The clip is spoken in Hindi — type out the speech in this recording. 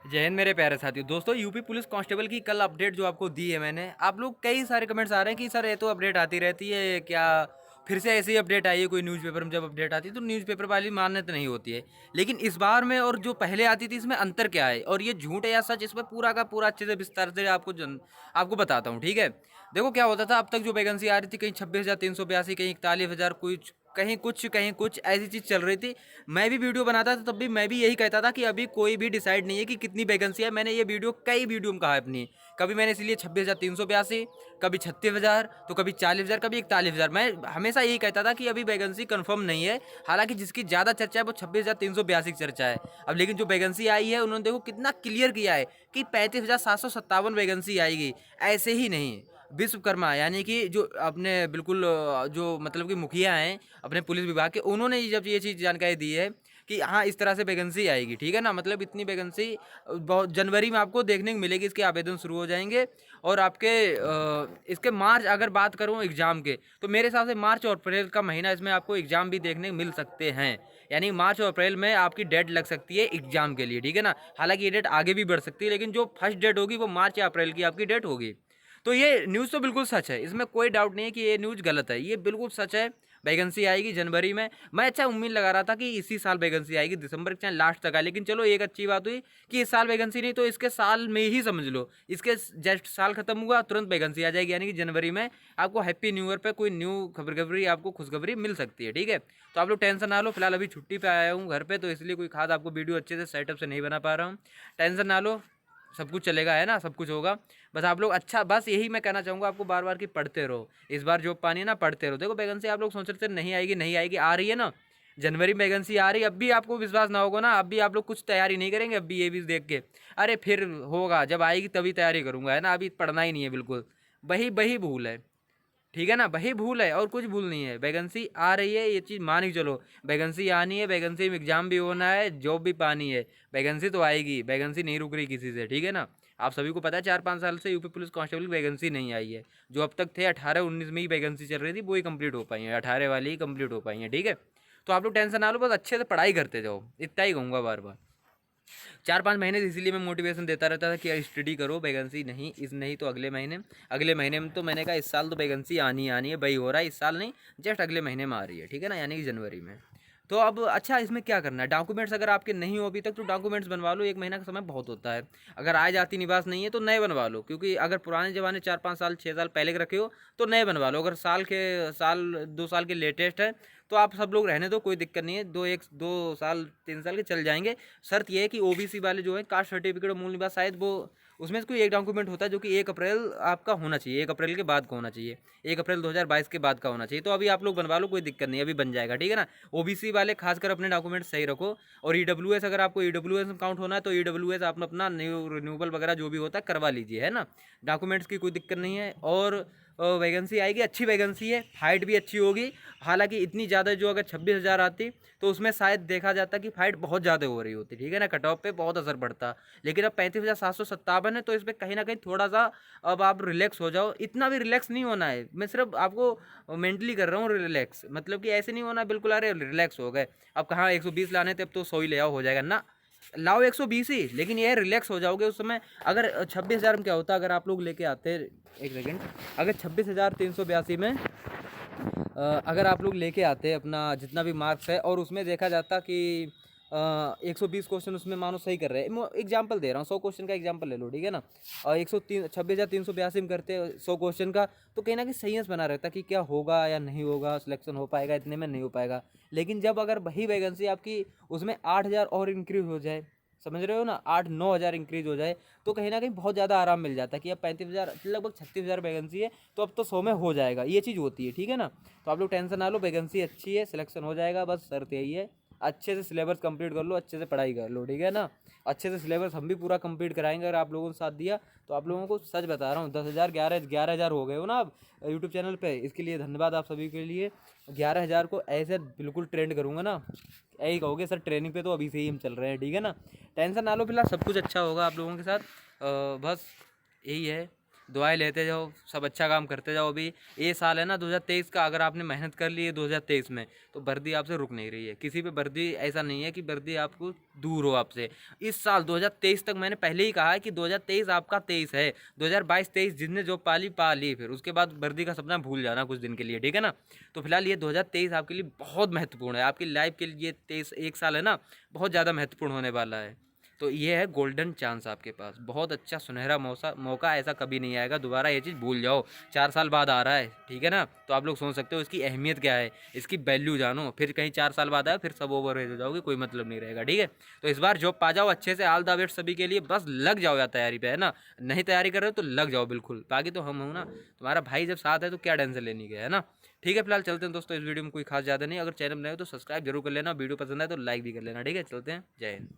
जय हिंद मेरे प्यारे साथियों। दोस्तों, यूपी पुलिस कांस्टेबल की कल अपडेट जो आपको दी है मैंने, आप लोग कई सारे कमेंट्स आ रहे हैं कि सर ये तो अपडेट आती रहती है, क्या फिर से ऐसी अपडेट आई है? कोई न्यूज़पेपर में जब अपडेट आती है तो न्यूज़पेपर वाली मान्यता नहीं होती है, लेकिन इस बार में और जो पहले आती थी इसमें अंतर क्या है और ये झूठ है या सच, इसमें पूरा का पूरा अच्छे से विस्तार से आपको बताता हूँ। ठीक है, देखो क्या होता था अब तक जो वैकेंसी आ रही थी, कहीं 26,382, कहीं 41,000, कुछ कहीं कुछ ऐसी चीज़ चल रही थी। मैं भी वीडियो बनाता था तब भी मैं भी यही कहता था कि अभी कोई भी डिसाइड नहीं है कि कितनी वैकेंसी है। मैंने ये वीडियो कई वीडियो में कहा है अपनी। कभी मैंने इसलिए 26,382, कभी 36,000, तो कभी 40,000, कभी 41,000। मैं हमेशा यही कहता था कि अभी वैकेंसी कंफर्म नहीं है। हालांकि जिसकी ज़्यादा चर्चा है वो 26,382 की चर्चा है। अब लेकिन जो वैकेंसी आई है उन्होंने देखो कितना क्लियर किया है कि 35,757 वैकेंसी आएगी। ऐसे ही नहीं, विश्वकर्मा यानी कि जो अपने बिल्कुल जो मतलब कि मुखिया हैं अपने पुलिस विभाग के, उन्होंने जब ये चीज़ जानकारी दी है कि हाँ इस तरह से वैकेंसी आएगी। ठीक है ना, मतलब इतनी वैकेंसी बहुत जनवरी में आपको देखने को मिलेगी, इसके आवेदन शुरू हो जाएंगे। और आपके इसके मार्च, अगर बात करूँ एग्ज़ाम के, तो मेरे हिसाब से मार्च और अप्रैल का महीना इसमें आपको एग्ज़ाम भी देखने को मिल सकते हैं। यानी मार्च और अप्रैल में आपकी डेट लग सकती है एग्ज़ाम के लिए। ठीक है ना, हालांकि ये डेट आगे भी बढ़ सकती है, लेकिन जो फर्स्ट डेट होगी वो मार्च या अप्रैल की आपकी डेट होगी। तो ये न्यूज़ तो बिल्कुल सच है, इसमें कोई डाउट नहीं है कि ये न्यूज़ गलत है, ये बिल्कुल सच है। वैकेंसी आएगी जनवरी में। मैं अच्छा उम्मीद लगा रहा था कि इसी साल वैकेंसी आएगी, दिसंबर के चाहे लास्ट तक आए, लेकिन चलो एक अच्छी बात हुई कि इस साल वैकेंसी नहीं तो इसके साल में ही समझ लो, इसके जस्ट साल खत्म हुआ तुरंत वैकेंसी आ जाएगी, यानी कि जनवरी में आपको हैप्पी न्यू ईयर पे कोई न्यू खबरखबरी, आपको खुशखबरी मिल सकती है। ठीक है, तो आप लोग टेंशन ना लो। फिलहाल अभी छुट्टी पे आया हूँ घर पे, तो इसलिए कोई खास आपको वीडियो अच्छे से सेटअप से नहीं बना पा रहा हूँ। टेंशन ना लो, सब कुछ चलेगा, है ना, सब कुछ होगा। बस आप लोग अच्छा, बस यही मैं कहना चाहूँगा आपको बार बार कि पढ़ते रहो। इस बार जॉब पानी है ना, पढ़ते रहो। देखो वैकेंसी आप लोग सोच रहे थे नहीं आएगी नहीं आएगी, आ रही है ना, जनवरी में वैकेंसी आ रही है। अब भी आपको विश्वास ना होगा ना, अब भी आप लोग कुछ तैयारी नहीं करेंगे, अब भी ये भी देख के अरे फिर होगा, जब आएगी तभी तैयारी करूँगा, है ना, अभी पढ़ना ही नहीं है बिल्कुल। वही वही भूल है। ठीक है ना, वही भूल है और कुछ भूल नहीं है। वैकेंसी आ रही है, ये चीज़ मान के चलो। वैकेंसी आनी है, वैकेंसी में एग्जाम भी होना है, जॉब भी पानी है। वैकेंसी तो आएगी, वैकेंसी नहीं रुक रही किसी से। ठीक है ना, आप सभी को पता है 4-5 साल से यूपी पुलिस कांस्टेबल की वैकेंसी नहीं आई है। जो अब तक थे 18-19 में ही वैकेंसी चल रही थी, वो ही कंप्लीट हो पाई है, 18 वाली ही कंप्लीट हो पाई है। ठीक है, तो आप लोग टेंशन ना लो, बस अच्छे से पढ़ाई करते जाओ, इतना ही कहूँगा बार बार। 4-5 महीने से इसीलिए मैं मोटिवेशन देता रहता था कि यार स्टडी करो, वैकेंसी नहीं, इस नहीं तो अगले महीने में। तो मैंने कहा इस साल तो वैकेंसी आनी ही आनी है, वही हो रहा है, इस साल नहीं, जस्ट अगले महीने में आ रही है। ठीक है ना, यानी कि जनवरी में। तो अब अच्छा, इसमें क्या करना है, डॉक्यूमेंट्स अगर आपके नहीं हो अभी तक तो डॉक्यूमेंट्स बनवा लो, 1 महीना का समय बहुत होता है। अगर आय जाति निवास नहीं है तो नए बनवा लो, क्योंकि अगर पुराने जमाने 4-5 साल 6 साल पहले के रखे हो तो नए बनवा लो। अगर साल 2 साल के लेटेस्ट है तो आप सब लोग रहने दो, कोई दिक्कत नहीं है, 2 साल 3 साल के चल जाएंगे। शर्त यह है कि ओबीसी वाले जो है, कास्ट सर्टिफिकेट और मूल निवास, शायद वो उसमें से कोई एक डॉक्यूमेंट होता है जो कि 1 अप्रैल आपका होना चाहिए, 1 अप्रैल के बाद का होना चाहिए, 1 अप्रैल 2022 के बाद का होना चाहिए। तो अभी आप लोग बनवा लो, कोई दिक्कत नहीं, अभी बन जाएगा। ठीक है ना, ओबीसी वाले खासकर अपने डॉक्यूमेंट सही रखो। और ईडब्ल्यूएस, अगर आपको ईडब्ल्यूएस में काउंट होना है तो ईडब्ल्यूएस आप अपना न्यू रिन्यूबल वगैरह जो भी होता है करवा लीजिए, है ना। डॉक्यूमेंट्स की कोई दिक्कत नहीं है। और वैकेंसी आएगी, अच्छी वैकेंसी है, हाइट भी अच्छी होगी। हालांकि इतनी ज़्यादा, जो अगर 26,000 आती तो उसमें शायद देखा जाता कि फाइट बहुत ज़्यादा हो रही होती। ठीक है ना, कट ऑफ पे बहुत असर पड़ता। लेकिन अब 35,757 है, तो इस पर कहीं ना कहीं थोड़ा सा अब आप रिलैक्स हो जाओ। इतना भी रिलैक्स नहीं होना है, मैं सिर्फ आपको मेंटली कर रहा हूँ रिलैक्स, मतलब कि ऐसे नहीं होना बिल्कुल अरे रिलैक्स हो गए, अब कहाँ 120 लाने थे, अब तो 100 ही ले आओ हो जाएगा ना। लाओ 120 ही, लेकिन ये रिलैक्स हो जाओगे उस समय। अगर 26,000 में क्या होता, अगर आप लोग लेके आते, एक सेकेंड, अगर 26,382 में अगर आप लोग लेके आते अपना जितना भी मार्क्स है, और उसमें देखा जाता कि 120 क्वेश्चन उसमें मानो सही कर रहे हैं, एग्जाम्पल दे रहा हूँ, 100 क्वेश्चन का एग्जाम्पल ले लो। ठीक है ना, और 26,382 में करते 100 क्वेश्चन का, तो कहीं ना कहीं सही बना रहता कि क्या होगा या नहीं होगा, सिलेक्शन हो पाएगा, इतने में नहीं हो पाएगा। लेकिन जब अगर वही वैकेंसी आपकी उसमें 8,000 और इंक्रीज हो जाए, समझ रहे हो ना, 8-9 हज़ार इंक्रीज हो जाए, तो कहीं ना कहीं बहुत ज़्यादा आराम मिल जाता है कि अब 35,000, लगभग 36,000 वैकेंसी है, तो अब तो 100 में हो जाएगा, ये चीज़ होती है। ठीक है ना, तो आप लोग टेंशन ना लो, वैकेंसी अच्छी है, सिलेक्शन हो जाएगा, बस शर्त यही है अच्छे से सिलेबस कंप्लीट कर लो, अच्छे से पढ़ाई कर लो। ठीक है ना, अच्छे से सिलेबस हम भी पूरा कंप्लीट कराएंगे अगर आप लोगों ने साथ दिया तो। आप लोगों को सच बता रहा हूँ, 10,000 11,000 हो गए हो ना अब यूट्यूब चैनल पे, इसके लिए धन्यवाद आप सभी के लिए। 11,000 को ऐसे बिल्कुल ट्रेंड करूँगा ना, यही कहोगे सर ट्रेनिंग पे तो अभी से ही हम चल रहे हैं। ठीक है ना, टेंशन ना लो, फिलहाल सब कुछ अच्छा होगा आप लोगों के साथ। बस यही है, दुआएं लेते जाओ, सब अच्छा काम करते जाओ। अभी ये साल है ना 2023 का, अगर आपने मेहनत कर ली है 2023 में, तो वर्दी आपसे रुक नहीं रही है। किसी पे वर्दी ऐसा नहीं है कि वर्दी आपको दूर हो आपसे। इस साल 2023 तक मैंने पहले ही कहा है कि 2023 आपका 23 है। 2022-23 जिसने जो पाली पा ली, फिर उसके बाद वर्दी का सपना भूल जाना कुछ दिन के लिए, ठीक है ना। तो फिलहाल ये 2023 आपके लिए बहुत महत्वपूर्ण है, आपकी लाइफ के लिए 23 एक साल है ना, बहुत ज़्यादा महत्वपूर्ण होने वाला है। तो ये है गोल्डन चांस आपके पास, बहुत अच्छा सुनहरा मौका ऐसा कभी नहीं आएगा दोबारा। ये चीज़ भूल जाओ, 4 साल बाद आ रहा है, ठीक है ना। तो आप लोग सोच सकते हो इसकी अहमियत क्या है, इसकी वैल्यू जानो। फिर कहीं 4 साल बाद आए, फिर सब ओवर हो जाओगे, कोई मतलब नहीं रहेगा, ठीक है। तो इस बार जॉब पा जाओ अच्छे से, ऑल द बेस्ट सभी के लिए। बस लग जाओ यार तैयारी पे, है ना। नहीं तैयारी कर रहे हो तो लग जाओ बिल्कुल, बाकी तो हम हूँ ना तुम्हारा भाई, जब साथ है तो क्या टेंशन लेनी है ना। ठीक है, फिलहाल चलते हैं दोस्तों, इस वीडियो में कोई खास ज़्यादा नहीं। अगर चैनल नए हो तो सब्सक्राइब जरूर कर लेना, वीडियो पसंद आए तो लाइक भी कर लेना, ठीक है। चलते हैं, जय हिंद।